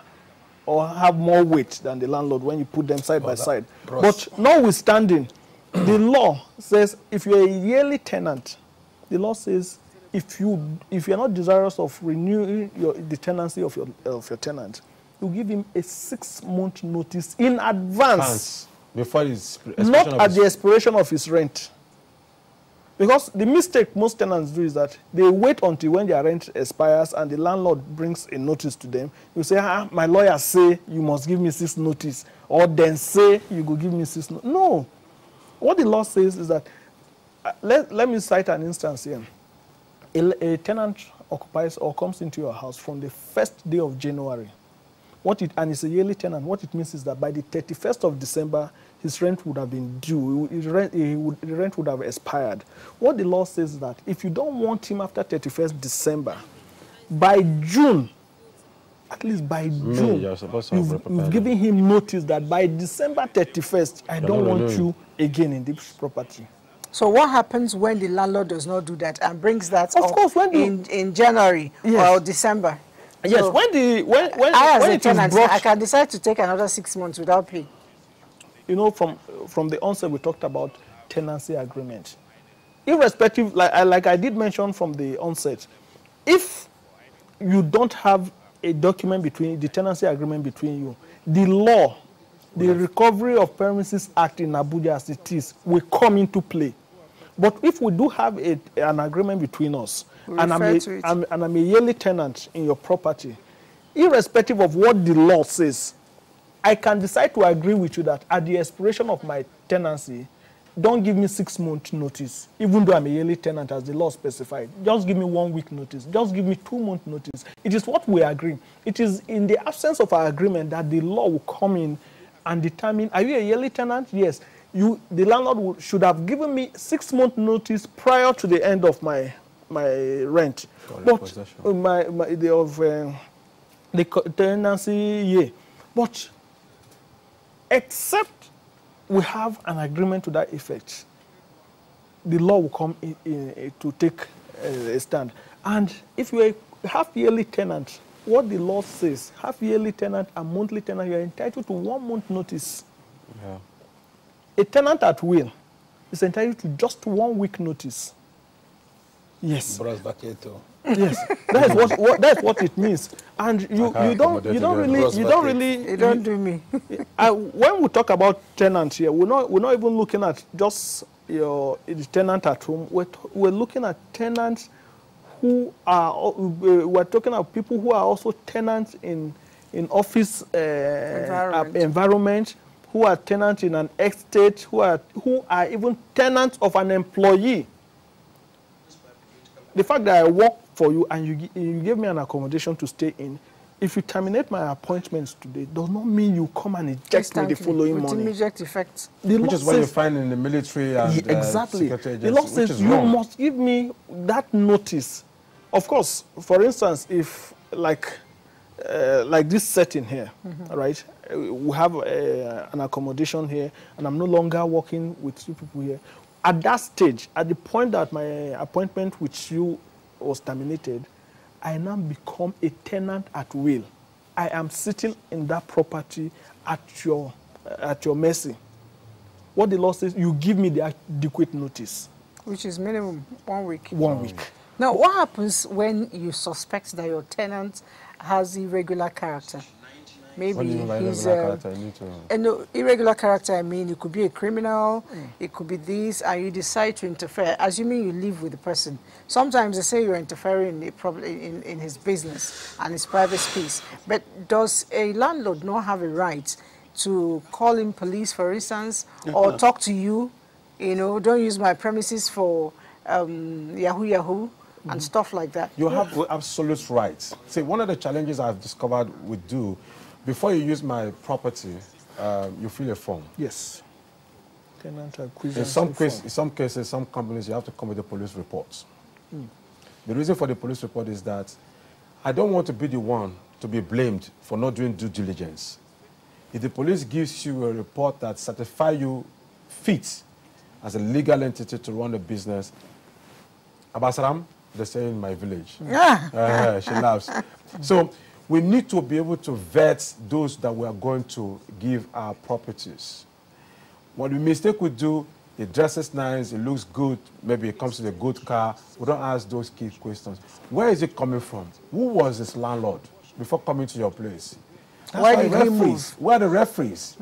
or have more weight than the landlord when you put them side by side. But notwithstanding, the law says if you're a yearly tenant, the law says if you're not desirous of renewing the tenancy of your tenant, you give him a 6-month notice in advance. Before his not at the expiration of his rent. Because the mistake most tenants do is that they wait until when their rent expires and the landlord brings a notice to them. You say, my lawyer say you must give me 6 notice, or then say you go give me 6 notice. No. What the law says is that, let me cite an instance here. A tenant occupies or comes into your house from the 1st day of January. And it's a yearly tenant. What it means is that by the 31st of December, his rent would have been due. The rent would have expired. What the law says is that if you don't want him after 31st December, by June, at least by June, you've given him notice that by December 31st, I don't want you again in this property. So what happens when the landlord does not do that and brings that up in January or December? Yes, so when as a tenant, I can decide to take another 6 months without pay. From the onset, we talked about tenancy agreement. Irrespective, like I did mention from the onset, if you don't have a document between the tenancy agreement between you, the law, the Recovery of Premises Act in Abuja as it is, will come into play. But if we do have an agreement between us, and I'm a yearly tenant in your property, irrespective of what the law says, I can decide to agree with you that at the expiration of my tenancy, don't give me 6-month notice, even though I'm a yearly tenant as the law specified. Just give me 1 week notice. Just give me 2-month notice. It is what we agree. It is in the absence of our agreement that the law will come in and determine, are you a yearly tenant? Yes. The landlord should have given me 6-month notice prior to the end of my rent. But the tenancy year. But except we have an agreement to that effect, the law will come in to take a stand. And if you're a half-yearly tenant, what the law says, half-yearly tenant and monthly tenant, you're entitled to 1 month notice. Yeah. A tenant at will is entitled to just 1 week notice. Yes. Yes, that's what it means. And you don't do me. When we talk about tenants here, we're not even looking at just the tenant at home. We're looking at tenants who are, we're talking about people who are also tenants in office environment, who are tenants in an estate, who are even tenants of an employee. The fact that I work for you and you give me an accommodation to stay in, if you terminate my appointments today, does not mean you come and eject me the following morning. With immediate effect. Which is what you find in the military and exactly. security The law says you must give me that notice. Of course, for instance, if like this setting here, right? We have an accommodation here, and I'm no longer working with two people here. At that stage, at the point that my appointment with you was terminated, I now become a tenant at will. I am sitting in that property at your mercy. What the law says, you give me the adequate notice. Which is minimum 1 week. 1 week. Now, what happens when you suspect that your tenant has irregular character? Maybe what do you mean by he's irregular character? I need to... no, irregular character, I mean, it could be a criminal, it could be this, and you decide to interfere. Assuming you live with the person. Sometimes they say you're interfering in his business and his private space. But does a landlord not have a right to call in police, for instance, or talk to you, you know, don't use my premises for Yahoo and stuff like that? You have absolute rights. See, one of the challenges I've discovered we do, before you use my property, you fill a form. Yes. Tenant acquisition. In some cases, some companies, you have to come with the police reports. The reason for the police report is that I don't want to be the one to be blamed for not doing due diligence. If the police gives you a report that certifies you fit as a legal entity to run a business, Abasaram, they say in my village. She laughs. So we need to be able to vet those that we are going to give our properties. What the mistake we do, it dresses nice, it looks good, maybe it comes with a good car. We don't ask those key questions. Where is it coming from? Who was this landlord before coming to your place? Why did he move? Where are the referees?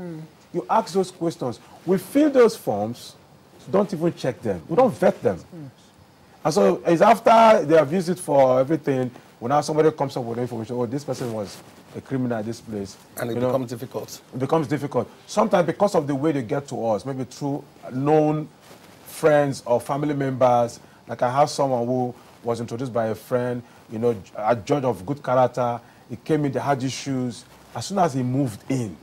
You ask those questions. We fill those forms, don't even check them. We don't vet them. And so it's after they have used it for everything, when now somebody comes up with information, oh, this person was a criminal at this place. And it becomes difficult. It becomes difficult. Sometimes because of the way they get to us, maybe through known friends or family members. Like I have someone who was introduced by a friend, you know, a judge of good character. He came in, they had issues. As soon as he moved in,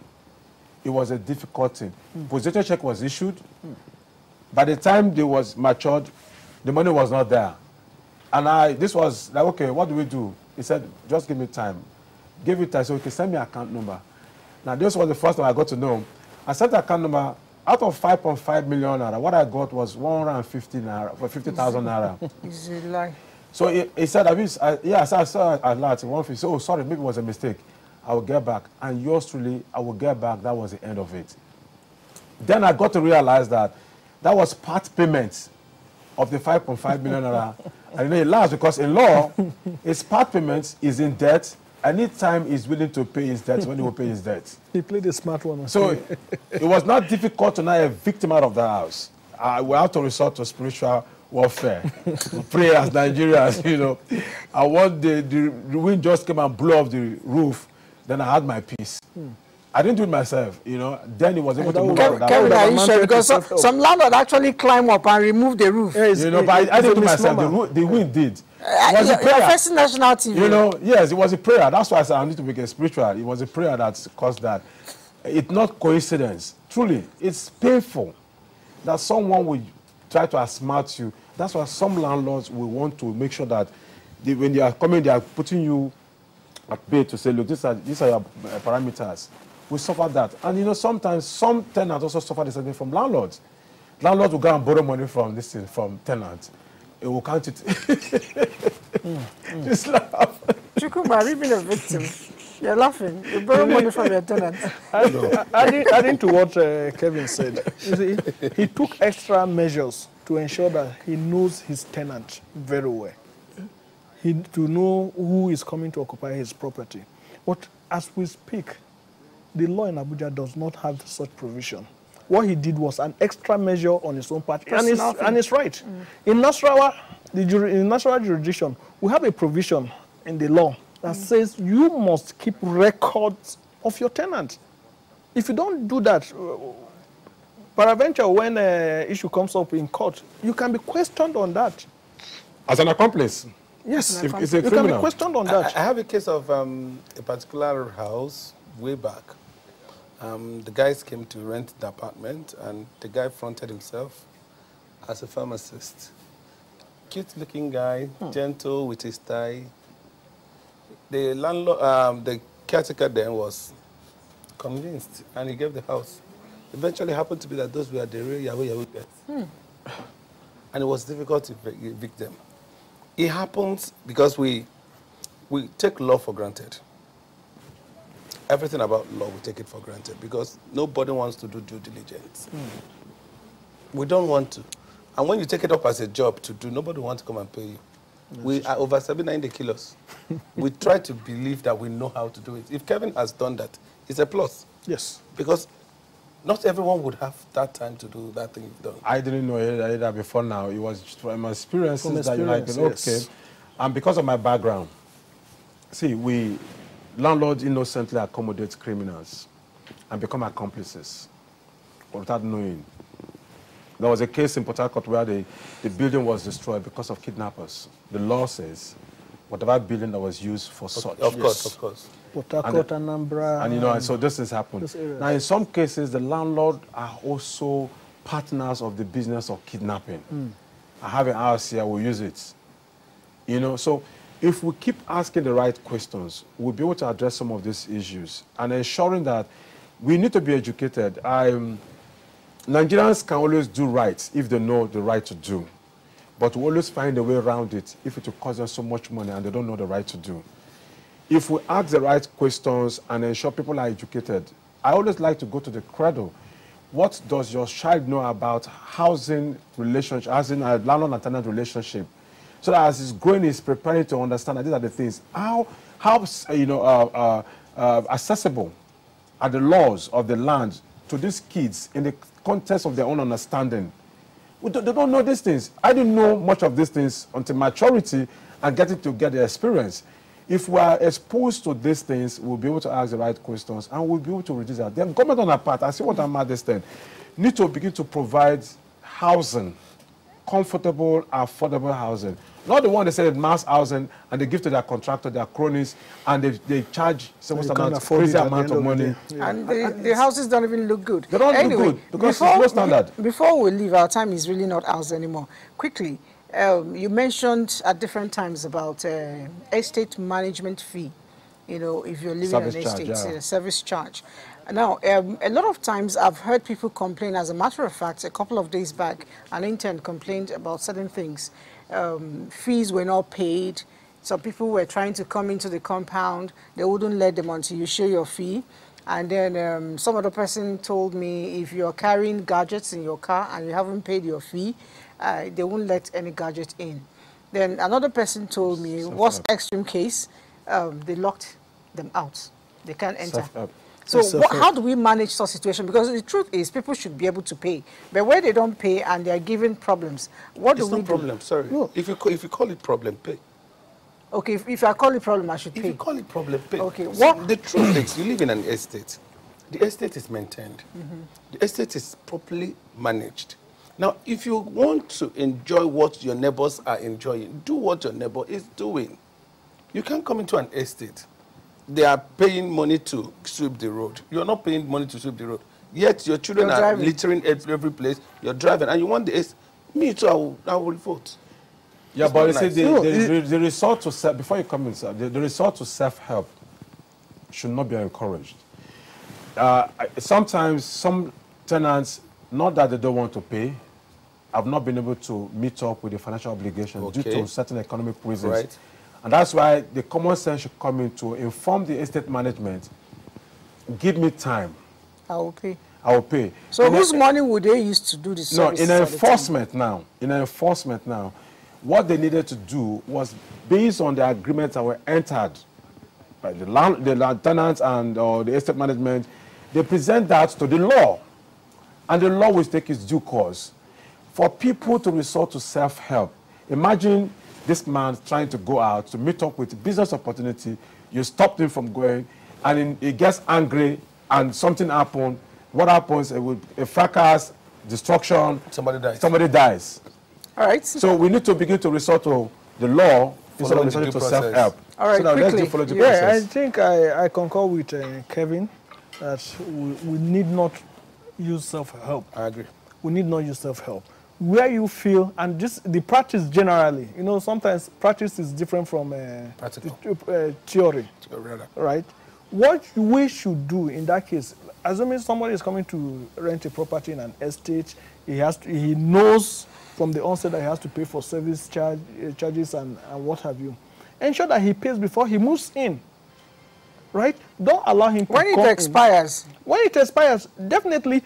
it was a difficult thing. Possession check was issued. By the time they was matured, the money was not there. And this was like, okay, what do we do? He said, just give me time. Give it time. So, okay, send me account number. Now, this was the first time I got to know. I sent the account number. Out of 5.5 million naira, what I got was 150 naira, for 50,000 naira. Is it like? So he said, I saw a lot, 150. So, oh, sorry, maybe it was a mistake. I will get back. And yours truly, I will get back. That was the end of it. Then I got to realize that was part payment of the 5.5 million naira. And you know, it lasts because in law, his part payment is in debt. Anytime he's willing to pay his debt, when he will pay his debt. He played a smart one. So it was not difficult to now evict him out of the house. We have to resort to spiritual warfare. We pray as Nigerians, you know. And one day, the wind just came and blew off the roof. Then I had my peace. I didn't do it myself, you know. Then he was able to move out of that. Kevin, are you sure? Because some landlord actually climbed up and removed the roof. You know, but I didn't do it myself. The wind did. It was a prayer. First national TV. You know, yes, it was a prayer. That's why I said I need to make it spiritual. It was a prayer that caused that. It's not coincidence. Truly, it's painful that someone will try to outsmart you. That's why some landlords will want to make sure that when they are coming, they are putting you at bay to say, look, these are your parameters. We suffer that. And you know, sometimes some tenants also suffer the same thing from landlords. Landlords will go and borrow money from tenants. It will count it. Just laugh. Chukuma, have you been a victim? You're laughing. You borrow money from your tenants. Adding to what Kevin said, you see, he took extra measures to ensure that he knows his tenant very well. To know who is coming to occupy his property. But as we speak, the law in Abuja does not have such provision. What he did was an extra measure on his own part, and it's right. In Nasarawa, in Nasarawa jurisdiction, we have a provision in the law that says you must keep records of your tenant. If you don't do that, peradventure, when an issue comes up in court, you can be questioned on that. As an accomplice? Yes, if it's a you criminal. can be questioned on that. I have a case of a particular house way back. The guys came to rent the apartment, and the guy fronted himself as a pharmacist. Cute-looking guy, gentle with his tie. The landlord, the caretaker then was convinced, and he gave the house. Eventually, happened to be that those were the real Yahweh guys. And it was difficult to evict them. It happens because we take law for granted. Everything about law, we take it for granted because nobody wants to do due diligence. We don't want to. And when you take it up as a job to do, nobody wants to come and pay you. We are over 790 kilos. We try to believe that we know how to do it. If Kevin has done that, it's a plus. Yes. Because not everyone would have that time to do that thing you've done. I didn't know that before now. It was from experiences that you like, yes. okay. And because of my background, see, landlords innocently accommodate criminals and become accomplices without knowing. There was a case in Port Harcourt where the building was destroyed because of kidnappers. The law says whatever building that was used for such. Of course. Port Harcourt, Anambra. And you know, so this has happened. Now, in some cases, the landlord are also partners of the business of kidnapping. I have an house here, we'll use it. You know, so if we keep asking the right questions, we'll be able to address some of these issues and ensuring that we need to be educated. Nigerians can always do right if they know the right to do, but we always find a way around it if it will cost them so much money and they don't know the right to do. If we ask the right questions and ensure people are educated, I always like to go to the cradle. What does your child know about housing relationship, housing landlord and tenant relationship? So that as he's growing, he's preparing to understand that these are the things. How accessible are the laws of the land to these kids in the context of their own understanding? They don't know these things. I didn't know much of these things until maturity and getting to get the experience. If we are exposed to these things, we'll be able to ask the right questions and we'll be able to reduce that. The government on our part, I see what I'm at this time, need to begin to provide housing, comfortable, affordable housing. Not the one they said mass housing and they give to their contractor, their cronies, and they charge some crazy amount of money. And the houses don't even look good. They don't look good because it's low standard. Before we leave, our time is really not ours anymore. Quickly, you mentioned at different times about estate management fee. You know, if you're living in an estate, service charge. Now, a lot of times I've heard people complain. As a matter of fact, a couple of days back, an intern complained about certain things. Fees were not paid. Some people were trying to come into the compound. They wouldn't let them until you show your fee. And then some other person told me if you're carrying gadgets in your car and you haven't paid your fee, they won't let any gadget in. Then another person told me, what's extreme case? They locked them out. They can't enter. So how do we manage such situation? Because the truth is people should be able to pay. But where they don't pay and they are given problems, what do we do? It's no problem, sorry. No. If you call it problem, pay. Okay, if I call it problem, I should pay. If you call it problem, pay. Okay, what? The truth is, you live in an estate. The estate is maintained. The estate is properly managed. Now, if you want to enjoy what your neighbors are enjoying, do what your neighbor is doing. You can't come into an estate. They are paying money to sweep the road. You're not paying money to sweep the road. Yet your children are littering every place. You're driving, and you want the me too. I will vote. Yeah, it's but you see, the resort to self, before you come in, sir, the resort to self-help should not be encouraged. Sometimes some tenants, not that they don't want to pay, have not been able to meet up with the financial obligation due to certain economic reasons. Right. And that's why the common sense should come in to inform the estate management, give me time. I will pay. I will pay. So whose money would they use to do this? No, in enforcement now, what they needed to do was based on the agreements that were entered by the tenants and the estate management, they present that to the law. And the law will take its due course. For people to resort to self-help, imagine this man trying to go out to meet up with business opportunity, you stopped him from going, and he gets angry and something happened. What happens? A fracas, destruction. Somebody dies. All right. So we need to begin to resort to the law instead of resorting to self-help. All right, so now quickly. Let's follow the Yeah, process. I think I concur with Kevin that we need not use self-help. I agree. We need not use self-help. Where you feel, and just the practice generally, you know, sometimes practice is different from theory, right? What we should do in that case, assuming somebody is coming to rent a property in an estate, he knows from the onset that he has to pay for service charges and what have you. Ensure that he pays before he moves in, right? Don't allow him to when it expires. When it expires, definitely.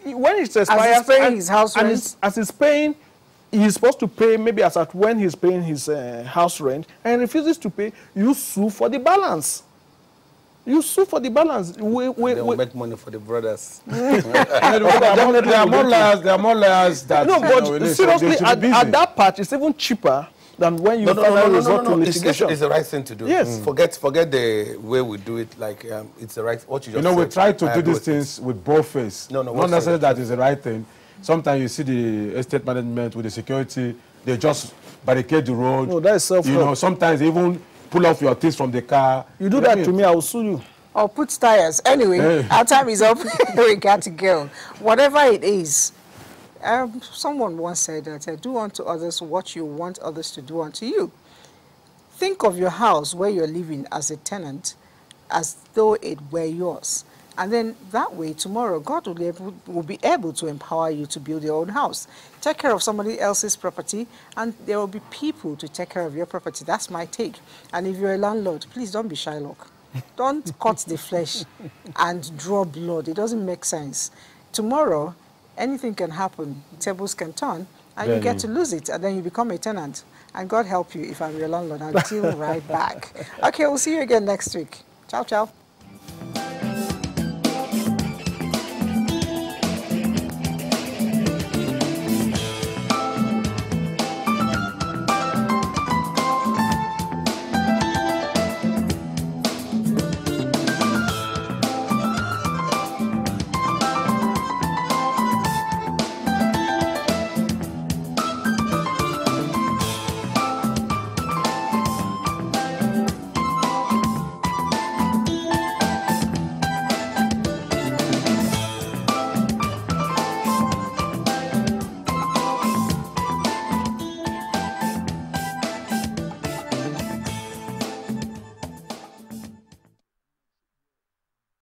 When it expires, as he's paying his house rent, as he's paying, he's supposed to pay maybe as at when he's paying his house rent, and refuses to pay, you sue for the balance. You sue for the balance. They will make money for the brothers. There are more lawyers that. No, but seriously, at that part, it's even cheaper than when you finally resort to litigation. It's the right thing to do. Yes. Forget the way we do it. Like it's the right. What you just said. We try to do these things with both faces. No, not necessarily that is the right thing. Sometimes you see the estate management with the security, they just barricade the road. No, that is self-help. You know, sometimes they even pull off your things from the car. You do that to me, I will sue you. Or put tires. Anyway, our time is up. We got to go. Whatever it is. Someone once said that, do unto others what you want others to do unto you. Think of your house where you're living as a tenant as though it were yours. And then that way, tomorrow, God will be able to empower you to build your own house. Take care of somebody else's property, and there will be people to take care of your property. That's my take. And if you're a landlord, please don't be Shylock. Don't cut the flesh and draw blood. It doesn't make sense. Tomorrow, anything can happen. Tables can turn, and you get to lose it, and then you become a tenant. And God help you if I'm your landlord. I'll deal right back. Okay, we'll see you again next week. Ciao, ciao.